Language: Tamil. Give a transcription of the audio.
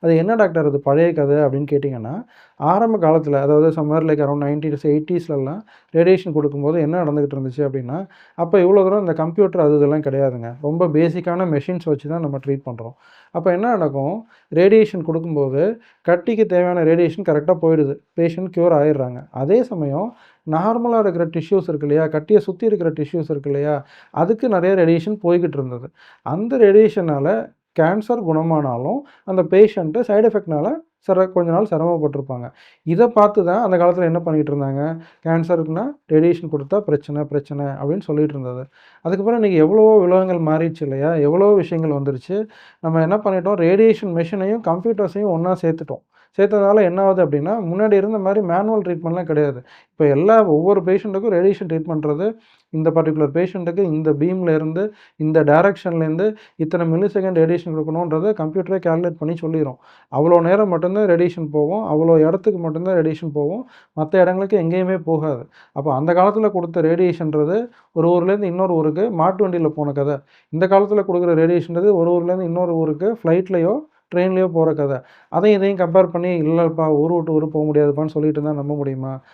அது என்ன டாக்டர் அது பழைய கதை அப்படின்னு கேட்டிங்கன்னா, ஆரம்ப காலத்தில அதாவது சம்வேர் லைக் அரவுண்ட் 90ஸ் 80ஸ்லலாம் ரேடியேஷன் கொடுக்கும்போது என்ன நடந்துகிட்டு இருந்துச்சு அப்படின்னா, அப்போ இவ்வளோ தூரம் இந்த கம்ப்யூட்டர் அது இதெல்லாம் கிடையாதுங்க. ரொம்ப பேசிக்கான மெஷின்ஸ் வச்சு தான் நம்ம ட்ரீட் பண்ணுறோம். அப்போ என்ன நடக்கும், ரேடியேஷன் கொடுக்கும்போது கட்டிக்கு தேவையான ரேடியேஷன் கரெக்ட்டா போயிடுது. பேஷண்ட் க்யூர் ஆயிடுறாங்க. அதே சமயம் நார்மலா இருக்கிற டிஷ்யூஸ் இருக்கு இல்லையா, கட்டிய சுத்தி இருக்கிற டிஷ்யூஸ் இருக்கு இல்லையா, அதுக்கு நெறைய ரேடியேஷன் போய்க்கிட்டு இருந்தது. அந்த ரேடியேஷனால கேன்சர் குணமானாலும், அந்த பேஷண்ட்டு சைட் எஃபெக்ட்னால கொஞ்ச நாள் சிரமப்பட்டுருப்பாங்க. இத பார்த்து தான் அந்த காலத்தில என்ன பண்ணிட்டு இருந்தாங்க, கேன்சருக்குன்னா ரேடியேஷன் குடுத்தா பிரச்சனை, பிரச்சனை அப்படின்னு சொல்லிட்டு இருந்தது. அதுக்கப்புறம் இன்னைக்கு எவ்வளவோ உலகங்கள் மாறிடுச்சு இல்லையா? எவ்வளவோ விஷயங்கள் வந்துருச்சு. நம்ம என்ன பண்ணிட்டோம், ரேடியேஷன் மெஷினையும், கம்ப்யூட்டர்ஸையும் ஒண்ணா சேர்த்துட்டோம். சேர்த்ததால என்ன ஆகுது அப்படின்னா, முன்னாடி இருந்த மாரி மேனுவல் ட்ரீட்மெண்ட்லாம் கிடையாது. இப்ப ஒவ்வொரு பேஷண்ட்டுக்கும் ரேடியேஷன் ட்ரீட்மெண்ட்றது, இந்த பர்ட்டிகுலர் பேஷண்ட்டுக்கு இந்த பீம்ல இருந்து, இந்த டைரக்ஷன்லேருந்து இத்தனை மில்லி செகண்ட் ரேடியேஷன் குடுக்கணுன்றத கம்ப்யூட்டரே கால்குலேட் பண்ணி சொல்லிரும். அவ்வளோ நேரம் மட்டும் தான் ரேடியேஷன் போகும். அவ்வளோ இடத்துக்கு மட்டும் தான் ரேடியேஷன் போகும். மத்த இடங்களுக்கு எங்கேயுமே போகாது. அப்போ அந்த காலத்தில குடுத்த ரேடியேஷன்றது ஒரு ஊர்லேருந்து இன்னொரு ஊருக்கு மாட்டு வண்டியில போன கத. இந்த காலத்தில குடுக்குற ரேடியேஷன்றது ஒரு ஊர்லேருந்து இன்னொரு ஊருக்கு ஃப்ளைட்லயோ, ட்ரெயின்லயோ போற கத. அதையும் இதையும் கம்பேர் பண்ணி, இல்லப்பா ஊர் விட்டு ஊர் போ முடியாதுப்பான்னு சொல்லிட்டு இருந்தா நம்ப முடியுமா?